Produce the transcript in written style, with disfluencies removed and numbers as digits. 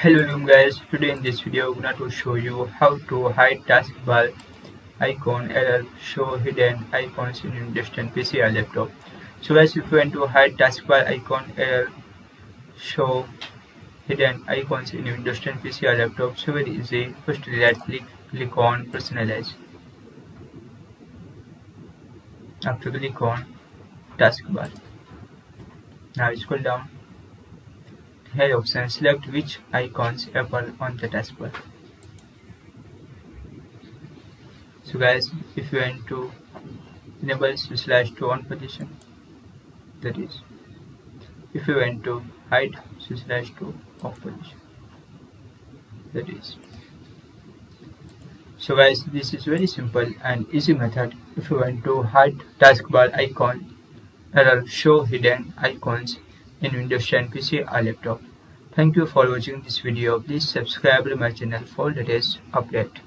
Hello guys, today in this video I'm going to show you how to hide taskbar icon error show hidden icons in your distant PC or laptop. So guys, if you want to hide taskbar icon error show hidden icons in your distant PC or laptop, so very easy. First right click on personalize. After click on taskbar. Now scroll down. Here option select which icons appear on the taskbar. So guys, if you want to enable /2 on position, that is. If you want to hide /2 off position, that is. So guys, this is very simple and easy method. If you want to hide taskbar icon error show hidden icons in Windows 10 PC or laptop. Thank you for watching this video. Please subscribe to my channel for latest update.